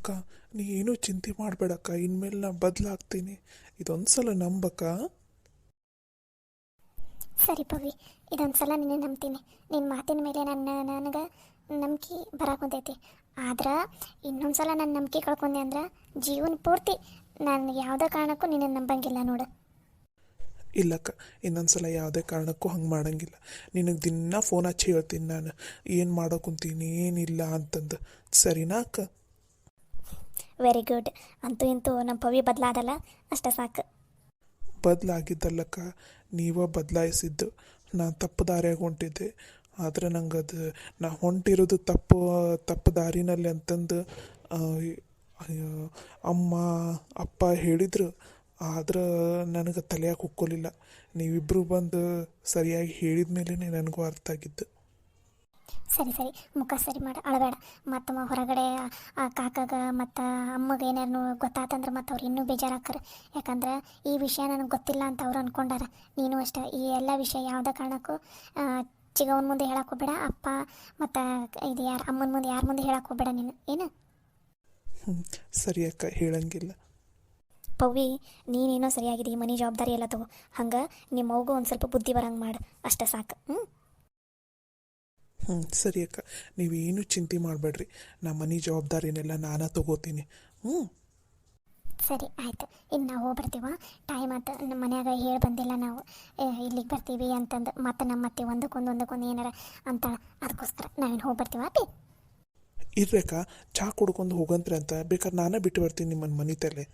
ಅಕ್ಕ, ನೀ ಏನೂ ಚಿಂತೆ ಮಾಡಬೇಡಕ್ಕ. ಇನ್ಮೇಲೆ ನಾ ಬದಲಾಗ್ತೀನಿ. ಇದೊಂದು ಸಲ ನಂಬಕ್ಕ. ಸರಿ ಪವಿ, ಇದೊಂದು ಸಲ ನಿನ್ನ ನಂಬ್ತೀನಿ. ನಿನ್ನ ಮಾತಿನ ಮೇಲೆ ನನಗೆ ನಂಬಿಕೆ ಬರಾಕೊಂತೈತಿ. ಆದ್ರೆ ಇನ್ನೊಂದು ಸಲ ನನ್ನ ನಂಬಿಕೆ ಕಳ್ಕೊಂಡೆ ಅಂದ್ರೆ ಜೀವನ ಪೂರ್ತಿ ನಾನು ಯಾವುದೇ ಕಾರಣಕ್ಕೂ ನಿನ್ನ ನಂಬಂಗಿಲ್ಲ ನೋಡು. ಇಲ್ಲಕ್ಕ, ಇನ್ನೊಂದು ಸಲ ಯಾವುದೇ ಕಾರಣಕ್ಕೂ ಹಂಗೆ ಮಾಡಂಗಿಲ್ಲ. ನಿನಗೆ ದಿನ ಫೋನ್ ಹಚ್ಚಿ ಹೇಳ್ತೀನಿ ನಾನು ಏನು ಮಾಡೋಕುಂತೀನಿ ಏನಿಲ್ಲ ಅಂತಂದು. ಸರಿನಾ ಅಕ್ಕ? Very good. ಅಂತೂ ಇಂತೂ ನಮ್ಮ ಪವಿ ಬದಲಾದಲ್ಲ, ಅಷ್ಟೇ ಸಾಕು. ಬದಲಾಗಿದ್ದಲ್ಲಕ್ಕ, ನೀವ ಬದಲಾಯಿಸಿದ್ದು. ನಾನು ತಪ್ಪು ದಾರಿಯಾಗಿ ಹೊಂಟಿದ್ದೆ. ಆದರೆ ನಂಗೆ ಅದು ನಾ ಹೊಂಟಿರೋದು ತಪ್ಪು ದಾರಿನಲ್ಲಿ ಅಂತಂದು ಆ, ಅಯ್ಯೋ, ಅಮ್ಮ ಅಪ್ಪ ಹೇಳಿದರು. ಆದ್ರೆ ನನಗೆ ತಲೆಯಾಗ ಹೊಕ್ಕೊಲಿಲ್ಲ. ನೀವಿಬ್ಬರು ಬಂದು ಸರಿಯಾಗಿ ಹೇಳಿದ ಮೇಲೇ ನನಗೂ ಅರ್ಥ ಆಗಿದ್ದು. ಸರಿ ಸರಿ, ಮುಖ ಸರಿ ಮಾಡು, ಅಳಬೇಡ. ಮತ್ತು ಹೊರಗಡೆ ಆ ಕಾಕಾಗ ಮತ್ತು ಅಮ್ಮಗೆ ಏನಾರು ಗೊತ್ತಾತಂದ್ರೆ ಮತ್ತು ಅವ್ರು ಇನ್ನೂ ಬೇಜಾರಾಕ್ತಾರೆ. ಯಾಕಂದ್ರೆ ಈ ವಿಷಯ ನನಗೆ ಗೊತ್ತಿಲ್ಲ ಅಂತ ಅವ್ರು ಅಂದ್ಕೊಂಡಾರ. ನೀನು ಅಷ್ಟೇ ಈ ಎಲ್ಲ ವಿಷಯ ಯಾವುದೇ ಕಾರಣಕ್ಕೂ ಚಿಗವನ ಮುಂದೆ ಹೇಳಕ್ಕೆ ಹೋಗ್ಬೇಡ. ಅಪ್ಪ ಮತ್ತು ಇದು ಯಾರು ಅಮ್ಮನ ಮುಂದೆ ಯಾರ ಮುಂದೆ ಹೇಳಕ್ಕೆ ಹೋಗ್ಬೇಡ ನೀನು, ಏನು? ಸರಿ ಅಕ್ಕ, ಹೇಳಂಗಿಲ್ಲ. ಪವ್ವಿ, ನೀನೇನೋ ಸರಿಯಾಗಿದೆ. ಈ ಮನೆ ಜವಾಬ್ದಾರಿ ಎಲ್ಲ ತಗೋ. ಹಂಗೆ ನಿಮ್ಮ ಮಗು ಒಂದು ಸ್ವಲ್ಪ ಬುದ್ಧಿ ಬರಂಗೆ ಮಾಡು, ಅಷ್ಟೇ ಸಾಕು. ಸರಿ ಅಕ್ಕ, ನೀವೇನು ಚಿಂತೆ ಮಾಡಬೇಡ್ರಿ. ನಮ್ಮ ಮನೆ ಜವಾಬ್ದಾರಿನೆಲ್ಲ ನಾನೇ ತಗೋತೀನಿ. ಸರಿ ಆಯಿತು. ಇನ್ನು ನಾವು ಹೋಗ್ಬರ್ತೀವ. ಟೈಮ್ ಆಯ್ತು. ನಮ್ಮ ಮನ್ಯಾಗ ಹೇಳಿ ಬಂದಿಲ್ಲ ನಾವು ಇಲ್ಲಿಗೆ ಬರ್ತೀವಿ ಅಂತಂದು. ಮತ್ತು ನಮ್ಮ ಮತ್ತೆ ಒಂದಕ್ಕೊಂದು ಏನಾರ ಅಂತಾಳೆ. ಅದಕ್ಕೋಸ್ಕರ ನಾವೇನು ಹೋಗ್ಬರ್ತೀವ ಅಪ್ಪಿ? ಇರ್ರಕ್ಕ, ಚಹಾ ಕುಡ್ಕೊಂಡು ಹೋಗಂತ್ರಿ ಅಂತ. ಬೇಕಾದ್ರೆ ನಾನೇ ಬಿಟ್ಟು ಬರ್ತೀನಿ ನಿಮ್ಮನ್ನು ಮನೆ ತಲೆ.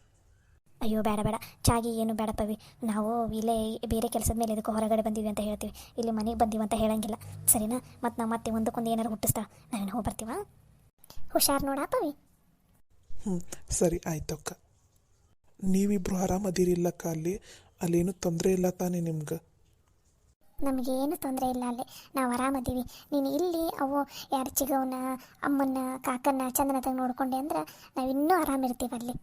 ಅಯ್ಯೋ ಬೇಡ ಬೇಡ, ಚಾಗಿ ಏನು ಬೇಡ ಪವಿ. ನಾವು ಇಲ್ಲೇ ಬೇರೆ ಕೆಲಸದ ಮೇಲೆ ಇದಕ್ಕೆ ಹೊರಗಡೆ ಬಂದೀವಿ ಅಂತ ಹೇಳ್ತೀವಿ. ಇಲ್ಲಿ ಮನೆಗೆ ಬಂದೀವಿ ಅಂತ ಹೇಳಂಗಿಲ್ಲ, ಸರಿನಾ? ಮತ್ತು ನಾವು ಮತ್ತೆ ಒಂದಕ್ಕೊಂದು ಏನಾರು ಹುಟ್ಟಿಸ್ತಾ ನಾವೇನು ಹೋಗ್ಬರ್ತೀವ. ಹುಷಾರು ನೋಡ ಪವಿ. ಸರಿ ಆಯ್ತು ಅಕ್ಕ. ನೀವಿಬ್ರು ಆರಾಮದಿರಿಲ್ಲಕ್ಕ? ಅಲ್ಲೇನು ತೊಂದರೆ ಇಲ್ಲ ತಾನೇ ನಿಮ್ಗೆ? ನಮಗೇನು ತೊಂದರೆ ಇಲ್ಲ, ಅಲ್ಲಿ ನಾವು ಆರಾಮದ್ದೀವಿ. ನೀನು ಇಲ್ಲಿ ಅವು ಯಾರು ಚಿಗವನ್ನ ಅಮ್ಮನ್ನ ಕಾಕನ್ನ ಚಂದನತಾಗ ನೋಡ್ಕೊಂಡೆ ಅಂದ್ರೆ ನಾವು ಇನ್ನೂ ಆರಾಮಿರ್ತೀವಿ ಅಲ್ಲಿ.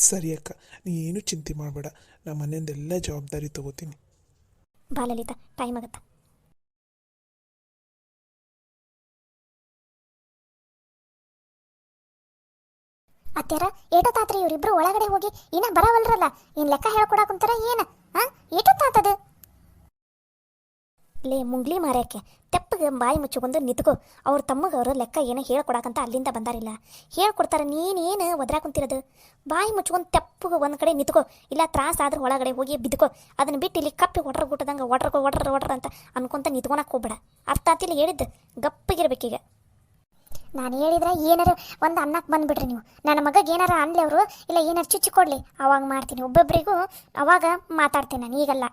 ಸರಿ ಅಕ್ಕ, ನೀ ಏನು ಚಿಂತೆ ಮಾಡಬೇಡ. ನಮ್ಮ ಮನೆಯಿಂದೆಲ್ಲ ಜವಾಬ್ದಾರಿ ತಗೋತೀನಿ. ಬಾ ಲಲಿತಾ, ಟೈಮ್ ಆಗುತ್ತಾ. ಅತ್ಯಾರ ಏಟೊತ್ತಾತ್ರಿ? ಇವರಿಬ್ರು ಒಳಗಡೆ ಹೋಗಿ ಇನ್ನ ಬರವಲ್ರಲ್ಲ. ಏನು ಲೆಕ್ಕ ಹೇಳ್ಕೊಡಕುಂತಾರ ಏನು? ಹಾಂ, ಏಟೊತ್ತಾತದು? ಲೇ ಮುಂಗ್ಲಿ ಮಾರ್ಯಾಕೆ, ತೆಪ್ಪಗೆ ಬಾಯಿ ಮುಚ್ಚಿಕೊಂಡು ನಿಂತ್ಕೋ. ಅವ್ರ ತಮ್ಮಗೆ ಅವರು ಲೆಕ್ಕ ಏನೋ ಹೇಳ್ಕೊಡಕಂತ ಅಲ್ಲಿಂದ ಬಂದಾರಿಲ್ಲ. ಹೇಳ್ಕೊಡ್ತಾರೆ, ನೀನೇನು ಒದ್ರಾಕುಂತಿರೋದು? ಬಾಯಿ ಮುಚ್ಕೊಂಡು ತೆಪ್ಪಗೆ ಒಂದು ಕಡೆ ನಿಂತ್ಕೋ. ಇಲ್ಲ ತ್ರಾಸ ಆದ್ರೆ ಒಳಗಡೆ ಹೋಗಿ ಬಿದ್ದುಕೋ. ಅದನ್ನು ಬಿಟ್ಟು ಇಲ್ಲಿ ಕಪ್ಪಿ ಒಟ್ರ ಗುಟ್ಟದಂಗೆ ಒಟ್ರ ಅಂತ ಅನ್ಕೊಂತ ನಿಂತ್ಕೊಳಕ್ಕೆ ಹೋಗ್ಬೇಡ. ಅರ್ಥ ಆತಿಲ್ಲ ಹೇಳಿದ್ದು? ಗಪ್ಪಿಗಿರ್ಬೇಕೀಗ. ನಾನು ಹೇಳಿದ್ರೆ ಏನಾರು ಒಂದು ಅನ್ನಕ್ಕೆ ಬಂದುಬಿಡ್ರಿ ನೀವು. ನನ್ನ ಮಗಗೆ ಏನಾರ ಅನ್ಲಿ ಅವರು, ಇಲ್ಲ ಏನಾರು ಚುಚ್ಚಿ ಕೊಡಲಿ, ಅವಾಗ ಮಾಡ್ತೀನಿ. ಒಬ್ಬೊಬ್ಬರಿಗೂ ಅವಾಗ ಮಾತಾಡ್ತೀನಿ ನಾನು, ಈಗಲ್ಲ.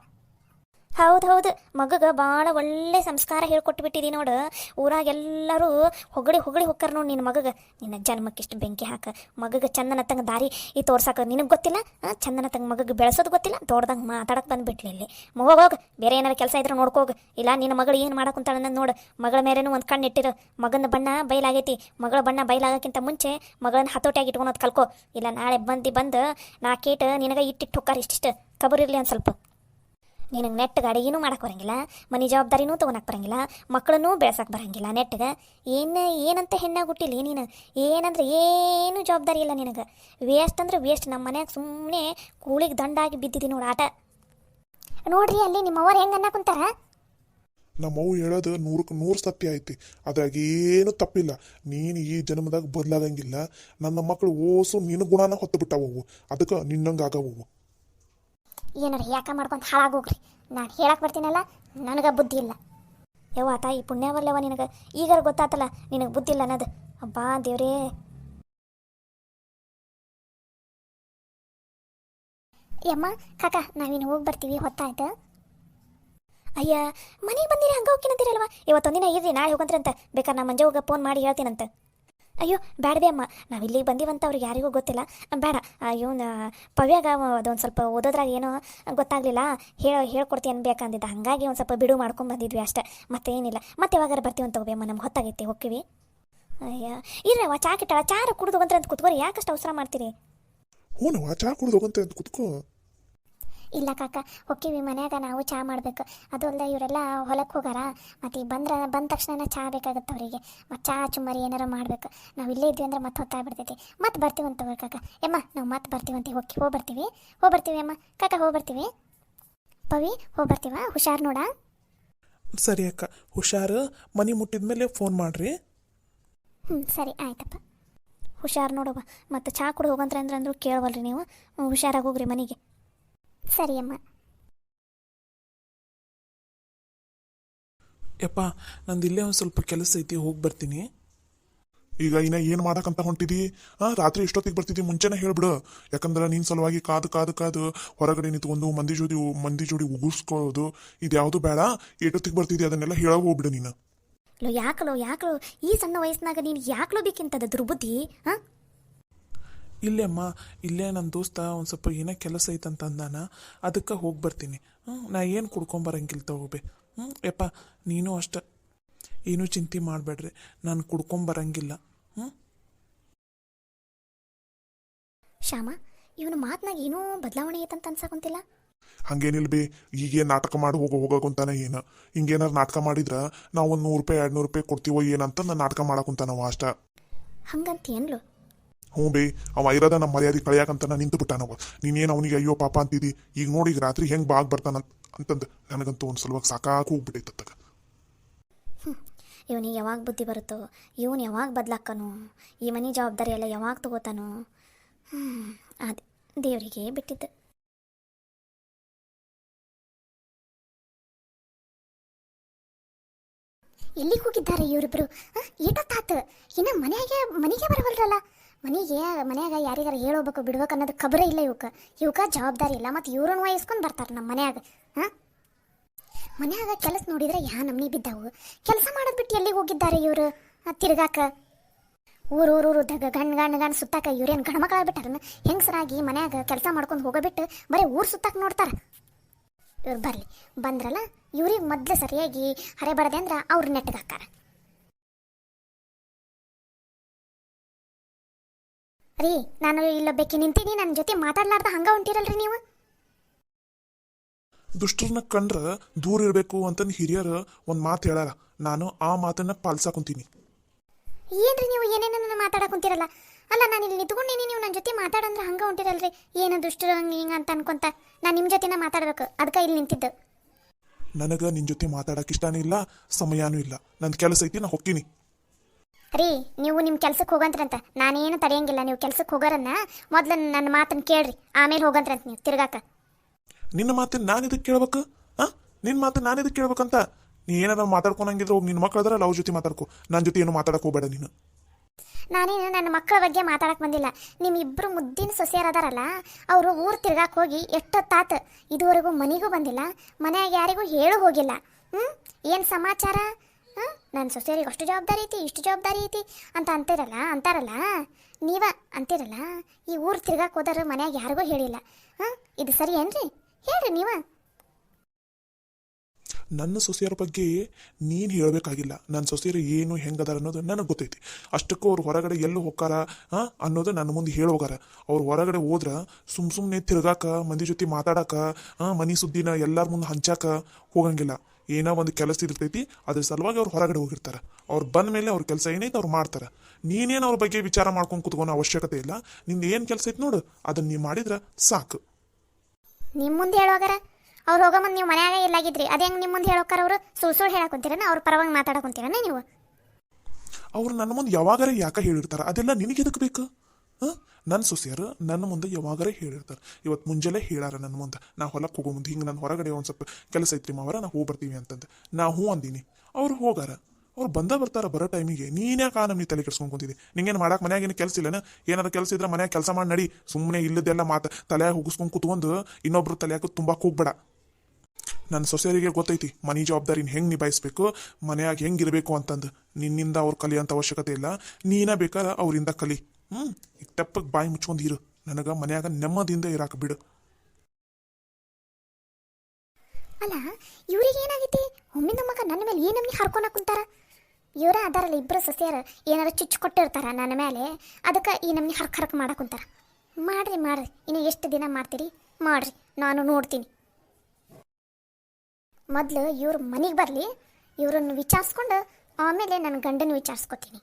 ಹೌದು, ಮಗಗೆ ಭಾಳ ಒಳ್ಳೆ ಸಂಸ್ಕಾರ ಹೇಳ್ಕೊಟ್ಬಿಟ್ಟಿದಿ ನೋಡು. ಊರಾಗೆಲ್ಲರೂ ಹೊಗಳಿ ಹೋಗ್ತಾರ ನೋಡಿ ನಿನ್ನ ಮಗಗೆ. ನಿನ್ನ ಜನ್ಮಕ್ಕಿಷ್ಟು ಬೆಂಕಿ ಹಾಕ. ಮಗಗೆ ಚಂದನ ತಂಗ ದಾರಿ ಈ ತೋರ್ಸಾಕ ನಿನಗೆ ಗೊತ್ತಿಲ್ಲ. ಚಂದನ ತಂಗ ಮಗಗೆ ಬೆಳೆಸೋದು ಗೊತ್ತಿಲ್ಲ. ದೊಡ್ಡದಂಗೆ ಮಾತಾಡಕ್ಕೆ ಬಂದುಬಿಟ್ಲಿ ಇಲ್ಲಿ. ಹೋಗೋಗ, ಬೇರೆ ಏನಾರು ಕೆಲಸ ಇದ್ರೆ ನೋಡ್ಕೋಗ. ಇಲ್ಲ ನಿನ್ನ ಮಗಳು ಏನು ಮಾಡಕ್ಕಂತಾಳ ಅನ್ನೋದು ನೋಡು. ಮಗಳ ಮೇರೇನು ಒಂದು ಕಣ್ಣು ಇಟ್ಟಿರು. ಮಗನ ಬಣ್ಣ ಬಯಲಾಗೈತಿ. ಮಗಳ ಬಣ್ಣ ಬಯಲಾಗಕ್ಕಿಂತ ಮುಂಚೆ ಮಗಳನ್ನ ಹತೋಟಿಯಾಗಿ ಇಟ್ಕೊಳೋದು ಕಲ್ಕೋ. ಇಲ್ಲ ನಾಳೆ ಬಂದು ನಾ ಕೇಟ ನಿನಗೆ ಇಟ್ಟಿಟ್ಟು ಹೊಕ್ಕಾರ ಇಷ್ಟಿಷ್ಟು ಕಬರಿರಲಿ ಒಂದು ಸ್ವಲ್ಪ. ನಿನಗೆ ನೆಟ್ಟಿಗೆ ಅಡುಗೆನೂ ಮಾಡಕ್ಕೆ ಬರಂಗಿಲ್ಲ, ಮನೆ ಜವಾಬ್ದಾರಿನೂ ತೊಗೊಳಕ್ಕೆ ಬರಂಗಿಲ್ಲ, ಮಕ್ಕಳನ್ನೂ ಬೆಳೆಸಕ್ಕೆ ಬರಂಗಿಲ್ಲ. ನೆಟ್ಟಿಗೆ ಏನಂತ ಹೆಣ್ಣಾಗಿ ಹುಟ್ಟಿಲ್ಲ ನೀನು. ಏನಂದ್ರೆ ಏನು ಜವಾಬ್ದಾರಿ ಇಲ್ಲ ನಿನಗೆ. ವೇಸ್ಟ್ ಅಂದ್ರೆ ವೇಸ್ಟ್. ನಮ್ಮ ಮನ್ಯಾಗ ಸುಮ್ಮನೆ ಕೂಳಿಗೆ ದಂಡಾಗಿ ಬಿದ್ದಿದ್ದಿ ನೋಡು ಆಟ. ನೋಡ್ರಿ ಅಲ್ಲಿ ನಿಮ್ಮವ್ರು ಹೆಂಗೆ ಅನ್ನಕುಂತಾರ. ನಮ್ಮವು ಹೇಳೋದು 100% ಸತ್ಯ ಐತಿ. ಅದ್ರಾಗ ಏನು ತಪ್ಪಿಲ್ಲ. ನೀನು ಈ ಜನ್ಮದಾಗ ಬದಲಾಗಂಗಿಲ್ಲ. ನನ್ನ ಮಕ್ಕಳು ಓಸು ನಿನ್ನ ಗುಣನ ಹೊತ್ತು ಬಿಟ್ಟಾವು. ಅದಕ್ಕೆ ನಿನ್ನಂಗೆ ಆಗವು. ಏನಾರ ಯಾಕ ಮಾಡ್ಕೊಂಡು ಹಾಳಾಗೋಗ್ರಿ. ನಾನು ಹೇಳಕ್ಕೆ ಬರ್ತೀನಲ್ಲ, ನನಗೆ ಬುದ್ಧಿ ಇಲ್ಲ. ಯವ್ವ ತಾಯಿ ಪುಣ್ಯವಲ್ಲವ ನಿನಗೆ. ಈಗಾರ ಗೊತ್ತಾತಲ್ಲ ನಿನಗೆ ಬುದ್ಧಿ ಇಲ್ಲ ಅನ್ನೋದು. ಅಬ್ಬಾ ದೇವ್ರೇ. ಯಮ್ಮ ಕಾಕ, ನಾವಿನ್ನು ಹೋಗಿ ಬರ್ತೀವಿ, ಹೊತ್ತಾಯ್ತು. ಅಯ್ಯ, ಮನೆಗೆ ಬಂದಿರಿ ಹಂಗೆ ಹೋಗ್ತೀನಂತೀರಲ್ವ. ಇವತ್ತೊಂದಿನ ಇರ್ರಿ, ನಾಳೆ ಹೋಗಂತ್ರಿ ಅಂತ. ಬೇಕಾದ್ರೆ ನಾ ಮಂಜೆ ಹೋಗ ಫೋನ್ ಮಾಡಿ ಹೇಳ್ತೀನಂತ. ಅಯ್ಯೋ ಬೇಡದೆ ಅಮ್ಮ, ನಾವು ಇಲ್ಲಿಗೆ ಬಂದೀವಂತ ಅವ್ರಿಗೆ ಯಾರಿಗೂ ಗೊತ್ತಿಲ್ಲ. ಬೇಡ. ಇವನು ಪವ್ಯಾಗ ಅದೊಂದು ಸ್ವಲ್ಪ ಓದೋದ್ರಾಗ ಏನೋ ಗೊತ್ತಾಗಲಿಲ್ಲ. ಹೇಳ್ಕೊಡ್ತೀನಿ ಅನ್ಬೇಕಂದಿದ್ದ. ಹಾಗಾಗಿ ಒಂದು ಸ್ವಲ್ಪ ಬಿಡು ಮಾಡ್ಕೊಂಡು ಬಂದಿದ್ವಿ ಅಷ್ಟೇ, ಮತ್ತೇನಿಲ್ಲ. ಮತ್ತೆ ಯಾವಾಗಾರ ಬರ್ತೀವಿ ಅಂತ ಹೋಗ್ಯಮ್ಮ, ನಮ್ಗೆ ಹೊತ್ತಾಗೈತಿ, ಹೋಗ್ತೀವಿ. ಅಯ್ಯ ಇರವ, ಚಾ ಕಿಟ್ಟಾಳ, ಚಾರ ಕುಡಿದು ಹೋಗಂತ್ರಿ ಅಂತ ಕುತ್ಕೋರಿ. ಯಾಕಷ್ಟು ಅವಸರ ಮಾಡ್ತೀರಿ? ಹ್ಞೂ, ಚಾ ಕುಡಿದು ಹೋಗಂತ ಅಂತ ಕುತ್ಕೋ. ಇಲ್ಲ ಕಾಕ, ಹೊಕ್ಕಿವಿ ಮನ್ಯಾಗ ನಾವು ಚಹಾ ಮಾಡ್ಬೇಕು. ಅದು ಅಲ್ಲದೆ ಇವರೆಲ್ಲ ಹೊಲಕ್ಕೆ ಹೋಗಾರ, ಮತ್ತು ಈಗ ಬಂದ ತಕ್ಷಣ ಚಹಾ ಬೇಕಾಗುತ್ತೆ ಅವರಿಗೆ. ಮತ್ತು ಚಹಾ ಚುಮ್ಮರಿ ಏನಾರ ಮಾಡ್ಬೇಕು. ನಾವು ಇಲ್ಲೇ ಇದ್ವಿ ಅಂದ್ರೆ ಮತ್ತೆ ಹೊತ್ತಾಗ್ಬಿಡ್ತೈತಿ. ಮತ್ತೆ ಬರ್ತೀವಂತ ತಗೋ ಕಾಕ. ಎಮ್ಮ ನಾವು ಮತ್ತೆ ಬರ್ತೀವಂತ ಹೋಗ್ಬರ್ತೀವಿ ಅಮ್ಮ. ಕಾಕ ಹೋಗ್ಬರ್ತೀವಿ. ಪವಿ ಹೋಗ್ಬರ್ತೀವ, ಹುಷಾರು ನೋಡ. ಸರಿ ಅಕ್ಕ, ಹುಷಾರು. ಮನೆ ಮುಟ್ಟಿದ ಮೇಲೆ ಫೋನ್ ಮಾಡಿರಿ. ಸರಿ ಆಯ್ತಪ್ಪ. ಹುಷಾರು ನೋಡವ್ವ. ಮತ್ತು ಚಹಾ ಕುಡಿ ಹೋಗಂತ್ರಂದ್ರೂ ಕೇಳವಲ್ರಿ ನೀವು. ಹುಷಾರಾಗಿ ಹೋಗ್ರಿ ಮನೆಗೆ. ಸರಿ ಅಮ್ಮ. ಯಪ್ಪ, ನಂದು ಇಲ್ಲೇ ಒಂದು ಸ್ವಲ್ಪ ಕೆಲಸ ಐತಿ, ಹೋಗಿ ಬರ್ತೀನಿ. ಈಗ ಇನ್ನ ಏನು ಮಾಡಕ್ಕಂತ ಹೊಂಟಿದಿ? ರಾತ್ರಿ ಎಷ್ಟೊತ್ತಿಗೆ ಬರ್ತಿದ್ದಿ ಮುಂಚೆನೇ ಹೇಳ್ಬಿಡು. ಯಾಕಂದ್ರೆ ನಿನ್ನ ಸಲುವಾಗಿ ಕಾದು ಹೊರಗಡೆ ನಿಂತ್ಕೊಂಡು ಮಂದಿ ಜೋಡಿ ಉಗುರ್ಸ್ಕೊಳ್ಳೋದು ಇದ್ಯಾವುದು ಬೇಡ. ಎಷ್ಟೊತ್ತಿಗೆ ಬರ್ತಿದ್ದಿ ಅದನ್ನೆಲ್ಲ ಹೇಳ ಹೋಗ್ಬಿಡು ನೀನು. ಯಾಕಲೋ ಈ ಸಣ್ಣ ವಯಸ್ಸಿನಾಗ ನೀನು ಯಾಕಲೋ ಬೇಕಿಂತದ ದುರ್ಬುದ್ಧಿ? ಹಾಂ, ಇಲ್ಲೇ ಅಮ್ಮ, ಇಲ್ಲೇ ನನ್ನ ದೋಸ್ತ ಒಂದು ಸ್ವಲ್ಪ ಏನೋ ಕೆಲಸ ಐತಂತ ಅಂದಾನ, ಅದಕ್ಕೆ ಹೋಗಿ ಬರ್ತೀನಿ. ನಾ ಏನು ಕುಡ್ಕೊಂಬರಂಗಿಲ್ಲ ತಗೋಬೆ. ಯಪ್ಪ, ನೀನು ಅಷ್ಟ ಏನೂ ಚಿಂತೆ ಮಾಡಬೇಡ್ರಿ, ನಾನು ಕುಡ್ಕೊಂಬರಂಗಿಲ್ಲ. ಶ್ಯಾಮ, ಇವನು ಮಾತನಾಗ ಏನೋ ಬದಲಾವಣೆ ಐತಂತ ಅನ್ಸಕೊಂತಿಲ್ಲ. ಹಂಗೇನಿಲ್ಲ ಬಿ, ಈಗೇನು ನಾಟಕ ಮಾಡಿ ಹೋಗೋಕುಂತಾನೆ ಏನು. ಹಿಂಗೇನಾರು ನಾಟಕ ಮಾಡಿದ್ರ ನಾವು ಒಂದು 100 ರೂಪಾಯಿ 200 ರೂಪಾಯಿ ಕೊಡ್ತೀವೋ ಏನಂತ ನಾನು ನಾಟಕ ಮಾಡಕ್ಕುಂತಾನವ ಅಷ್ಟ. ಹಂಗಂತೇನ್ಲು? ಹ್ಞೂ ಬೇ, ಅವ ಇರೋದ ನಮ್ಮ ಮರ್ಯಾದೆ ಕಳೆಯಾಕಂತ ನಾನು ನಿಂತು ಬಿಟ್ಟಾನವ. ನೀನೇನು ಅವನಿಗೆ ಅಯ್ಯೋ ಪಾಪ ಅಂತಿದ್ದಿ. ಈಗ ನೋಡಿ, ಈಗ ರಾತ್ರಿ ಹೆಂಗೆ ಬಾಗ್ ಬರ್ತಾನ ಅಂತಂದು ನನಗಂತೂ ಒಂದು ಸಲುವಾಗಿ ಸಾಕಾಗಿ ಹೋಗ್ಬಿಟ್ಟೈತತ್ತಾಗ. ಇವನಿಗೆ ಯಾವಾಗ ಬುದ್ಧಿ ಬರುತ್ತೋ, ಇವನು ಯಾವಾಗ ಬದಲಾಕನು, ಈ ಮನೆ ಜವಾಬ್ದಾರಿ ಎಲ್ಲ ಯಾವಾಗ ತಗೋತಾನೋ. ಅದೇ ದೇವರಿಗೆ ಬಿಟ್ಟಿದ್ದು. ಎಲ್ಲಿಗೆ ಹೋಗಿದ್ದಾರೆ ಇವರಿಬ್ರು? ಏಟೊತ್ತಾತು, ಇನ್ನು ಮನೆಗೆ ಬರವಲ್ರಲ್ಲ. ಮನೆಯಾಗ ಯಾರಿಗಾರ ಹೇಳೋಬೇಕು ಬಿಡ್ಬೇಕು ಅನ್ನೋದು ಖಬರೇ ಇಲ್ಲ ಇವಕ್ಕ ಜವಾಬ್ದಾರಿ ಇಲ್ಲ. ಮತ್ತು ಇವ್ರನ್ನ ವಹಿಸ್ಕೊಂಡು ಬರ್ತಾರೆ ನಮ್ಮ ಮನ್ಯಾಗ. ಮನ್ಯಾಗ ಕೆಲಸ ನೋಡಿದ್ರೆ ನಮ್ನಿ ಬಿದ್ದಾವು. ಕೆಲಸ ಮಾಡೋದು ಬಿಟ್ಟು ಎಲ್ಲಿಗೆ ಹೋಗಿದ್ದಾರೆ ಇವರು? ತಿರ್ಗಾಕ ಊರು ಗಂಡ್ ಸುತ್ತಾಕ ಇವ್ರೇನು ಗಣಮಕ್ಕಳಾಗ್ಬಿಟ್ಟಾರ? ಹೆಂಗಸರಾಗಿ ಮನ್ಯಾಗ ಕೆಲಸ ಮಾಡ್ಕೊಂಡು ಹೋಗೋಬಿಟ್ಟು ಬರೀ ಊರು ಸುತ್ತಾಕ ನೋಡ್ತಾರೆ. ಇವ್ರು ಬಂದ್ರಲ್ಲ, ಇವ್ರಿಗೆ ಮೊದಲು ಸರಿಯಾಗಿ ಹರೆ ಬರದೆ ಅಂದ್ರೆ ಅವ್ರು ನೆಟ್ಟಗಾಕಾರ. ರೀ, ನಾನು ಇಲ್ಲೊಬ್ಬಕ್ಕೆ ನಿಂತೀನಿ, ನನ್ನ ಜೊತೆ ಮಾತಾಡ್ಲಾರ್ದ ಹಂಗ ಹೊಂಟಿರಲ್ರಿ ನೀವು? ದುಷ್ಟರನ್ನ ಕಂಡ್ರೆ ದೂರ ಇರಬೇಕು ಅಂತಂದು ಹಿರಿಯರು ಒಂದು ಮಾತು ಹೇಳಾರ. ನಾನು ಆ ಮಾತನ್ನ ಪಾಲಿಸಾಕೊಂತೀನಿ. ಏನ್ರಿ ನೀವು ಏನೇನ ಮಾತಾಡಕ್ ಕುಂತಿರಲ್ಲ? ಅಲ್ಲ, ನಾನು ಇಲ್ಲಿ ನಿಂತ್ಕೊಂಡೇನಿ, ನೀವು ನನ್ನ ಜೊತೆ ಮಾತಾಡಂದ್ರೆ ಹಂಗ ಹೊಂಟಿರಲ್ರಿ. ಏನು ದುಷ್ಟರು ಹಂಗೆ ಹಿಂಗೆ ಅಂತ ಅನ್ಕೊಂತ ನಾನು ನಿಮ್ಮ ಜೊತೆನ ಮಾತಾಡ್ಬೇಕು, ಅದಕ್ಕೆ ಇಲ್ಲಿ ನಿಂತಿದ್ದು. ನನಗೆ ನಿನ್ನ ಜೊತೆ ಮಾತಾಡಕ್ಕೆ ಇಷ್ಟನೂ ಇಲ್ಲ, ಸಮಯನೂ ಇಲ್ಲ. ನನ್ನ ಕೆಲಸ ಐತಿ, ನಾ ಹೊಕ್ಕಿನಿ. ರೀ, ನೀವು ನಿಮ್ಮ ಕೆಲ್ಸಕ್ಕೆ ಹೋಗಂತ್ರಂತ ನಾನೇನು ತಡೆಯಂಗಿಲ್ಲ. ನೀವು ಕೆಲ್ಸಕ್ಕೆ ಹೋಗೋರನ್ನ ಮೊದ್ಲು ನನ್ನ ಮಾತನ್ನು ಕೇಳ್ರಿ, ಆಮೇಲೆ ಹೋಗಂತ್ರಂತ ನೀವು ತಿರ್ಗಾಕ. ನಿನ್ನ ಮಾತಿನ ನಾನು ಇದಕ್ಕೆ ಕೇಳ್ಬೇಕು? ನಿನ್ನ ಮಾತು ನಾನು ಇದಕ್ಕೆ ಕೇಳ್ಬೇಕಂತ? ನೀ ಏನಾರ ಮಾತಾಡ್ಕೊಳಂಗಿದ್ರೆ ಹೋಗಿ ನಿನ್ನ ಮಕ್ಳು ಅದಾರಲ್ಲ ಅವ್ರ ಜೊತೆ ಮಾತಾಡ್ಕೊ. ನನ್ನ ಜೊತೆ ಏನು ಮಾತಾಡಕ್ಕೆ ಹೋಗಬೇಡ ನೀನು. ನಾನೇನು ನನ್ನ ಮಕ್ಕಳ ಬಗ್ಗೆ ಮಾತಾಡಕ್ಕೆ ಬಂದಿಲ್ಲ. ನಿಮ್ಮಿಬ್ಬರು ಮುದ್ದಿನ ಸೊಸೆಯರು ಅದಾರಲ್ಲ, ಅವರು ಊರು ತಿರ್ಗಾಕೆ ಹೋಗಿ ಎಷ್ಟೊತ್ತಾತು, ಇದುವರೆಗೂ ಮನೆಗೂ ಬಂದಿಲ್ಲ, ಮನೆಯಾಗ ಯಾರಿಗೂ ಹೇಳು ಹೋಗಿಲ್ಲ. ಏನು ಸಮಾಚಾರ? ನನ್ನ ಸೊಸೆಯರಿಗೆ ಅಷ್ಟು ಜವಾಬ್ದಾರಿ ಐತಿ, ಇಷ್ಟು ಜವಾಬ್ದಾರಿ ಐತಿ ಅಂತ ಅಂತಾರಲ್ಲ ನೀವ ಅಂತೀರಲ್ಲ. ಈ ಊರು ತಿರ್ಗಾಕೆ ಹೋದಾರ ಮನ್ಯಾಗ ಯಾರಿಗೂ ಹೇಳಿಲ್ಲ. ಇದು ಸರಿ ಏನ್ರಿ? ಹೇಳ್ರಿ ನೀವ. ನನ್ನ ಸೊಸೆಯರ ಬಗ್ಗೆ ನೀನು ಹೇಳಬೇಕಾಗಿಲ್ಲ. ನನ್ನ ಸೊಸೆಯರು ಏನು ಹೆಂಗದಾರ ಅನ್ನೋದು ನನಗೆ ಗೊತ್ತೈತಿ. ಅಷ್ಟಕ್ಕೂ ಅವ್ರು ಹೊರಗಡೆ ಎಲ್ಲೂ ಹೋಗಾರ ಅನ್ನೋದು ನನ್ನ ಮುಂದೆ ಹೇಳೋಗಾರ. ಅವ್ರು ಹೊರಗಡೆ ಹೋದ್ರೆ ಸುಮ್ಮನೆ ತಿರ್ಗಾಕ, ಮಂದಿ ಜೊತೆ ಮಾತಾಡಕ, ಮನೆ ಸುದ್ದಿನ ಎಲ್ಲರ ಮುಂದೆ ಹಂಚಾಕ ಹೋಗಂಗಿಲ್ಲ. ಏನೋ ಒಂದು ಕೆಲಸ ಇರ್ತೈತಿ, ಅದ್ರ ಸಲುವಾಗಿ ಅವ್ರು ಹೊರಗಡೆ ಹೋಗಿರ್ತಾರೆ. ಅವ್ರು ಬಂದ ಮೇಲೆ ಅವ್ರ ಕೆಲಸ ಏನೈತೆ ಅವ್ರು ಮಾಡ್ತಾರೆ. ನೀನೇನು ಅವ್ರ ಬಗ್ಗೆ ವಿಚಾರ ಮಾಡ್ಕೊಂಡು ಕುತ್ಕೊಳೋ ಅವಶ್ಯಕತೆ ಇಲ್ಲ. ನಿಂದು ಏನು ಕೆಲಸ ಐತೆ ನೋಡು, ಅದನ್ನ ನೀವು ಮಾಡಿದ್ರೆ ಸಾಕು. ನಿಮ್ಮ ಮುಂದೆ ಹೇಳೋಗಾರ ಅವ್ರು ಹೋಗೋ ಮುಂದೆ ನೀವು ಮನ್ಯಾಗ ಇಲ್ಲಾಗಿದ್ರಿ, ಅದೇ ಹೆಂಗೆ ನಿಮ್ಮ ಮುಂದೆ ಹೇಳೋಕಾರ ಅವರು? ಸುಳ್ಳು ಹೇಳಕೊಂತೀರನ? ಅವ್ರ ಪರವಾಗಿ ಮಾತಾಡಕೊಂತೀರನ ನೀವು? ಅವ್ರು ನನ್ನ ಮುಂದೆ ಯಾವಾಗಾರ ಯಾಕೆ ಹೇಳಿರ್ತಾರೆ? ಅದೆಲ್ಲ ನಿನಗೆ ಎದಕ್ಕೆ ಬೇಕು? ನನ್ನ ಸೊಸೆಯರು ನನ್ನ ಮುಂದೆ ಯಾವಾಗಾರ ಹೇಳಿರ್ತಾರೆ. ಇವತ್ತು ಮುಂಜಾನೆ ಹೇಳಾರ ನನ್ನ ಮುಂದೆ, ನಾ ಹೊಲಕ್ಕೆ ಹೋಗೋ ಮುಂದೆ ಹಿಂಗೆ ನನ್ನ ಹೊರಗಡೆ ಒಂದು ಸ್ವಲ್ಪ ಕೆಲಸ ಐತ್ರಿ ಮಾವರ, ನಾ ಹೋಗಿ ಬರ್ತೀವಿ ಅಂತಂದು. ನಾ ಹ್ಞೂ ಅಂದೀನಿ. ಅವ್ರು ಹೋಗಾರ. ಅವ್ರು ಬರ್ತಾರ ಬರೋ ಟೈಮಿಗೆ. ನೀನ್ಯಾಕೆ ನಮ್ಮನ್ನ ತಲೆ ಕೆಡ್ಸ್ಕೊಂಡು ಕುಂತಿದ್ದೆ? ನಿಂಗೇನು ಮಾಡಕ್ಕೆ ಮನ್ಯಾಗ ಏನು ಕೆಲಸ ಇಲ್ಲನ? ಏನಾರು ಕೆಲಸ ಇದ್ರೆ ಮನ್ಯಾಗ ಕೆಲಸ ಮಾಡಿ ನಡಿ. ಸುಮ್ಮನೆ ಇಲ್ಲದೆಲ್ಲ ತಲೆಯಾಗ ಹೋಗಿಸ್ಕೊಂಡು ಕುತ್ಕೊಂಡು ಇನ್ನೊಬ್ರು ತಲೆಯಾಗ ತುಂಬಕ್ಕೆ ಹೋಗ್ಬೇಡ. ನನ್ನ ಸೊಸೆಯರಿಗೆ ಗೊತ್ತೈತಿ ಮನೆ ಜವಾಬ್ದಾರಿನ ಹೆಂಗೆ ನಿಭಾಯಿಸ್ಬೇಕು, ಮನೆಯಾಗ ಹೆಂಗಿರಬೇಕು ಅಂತಂದು. ನಿನ್ನಿಂದ ಅವ್ರು ಕಲಿಯೋಂಥ ಅವಶ್ಯಕತೆ ಇಲ್ಲ. ನೀನ ಬೇಕಾದ್ರೆ ಅವರಿಂದ ಕಲಿ. ಈಗ ತೆಪ್ಪಗೆ ಬಾಯಿ ಮುಚ್ಕೊಂಡು ಇರು. ನನಗೆ ಮನ್ಯಾಗ ನೆಮ್ಮದಿಯಿಂದ ಇರಾಕ ಬಿಡು. ಅಲ್ಲ, ಇವ್ರಿಗೆ ಏನಾಗೈತಿ? ಒಮ್ಮೆ ಮಗ ನನ್ನ ಮೇಲೆ ಏನು ನಮ್ಗೆ ಹರ್ಕೊಳಕ್ ಕುಂತಾರ? ಇವರ ಅದಾರಲ್ಲ ಇಬ್ಬರು ಸೊಸೆಯರು, ಏನಾರ ಚುಚ್ಚು ಕೊಟ್ಟಿರ್ತಾರ ನನ್ನ ಮೇಲೆ, ಅದಕ್ಕೆ ಈ ನಮ್ಗೆ ಹರ್ಕ್ ಮಾಡಕ್ ಕುಂತಾರ. ಮಾಡ್ರಿ ಇನ್ನು ಎಷ್ಟು ದಿನ ಮಾಡ್ತೀರಿ? ಮಾಡ್ರಿ, ನಾನು ನೋಡ್ತೀನಿ. ಮೊದಲು ಇವ್ರ ಮನೆಗೆ ಬರಲಿ, ಇವ್ರನ್ನ ವಿಚಾರಿಸ್ಕೊಂಡು ಆಮೇಲೆ ನನ್ನ ಗಂಡನ ವಿಚಾರಿಸ್ಕೊತೀನಿ.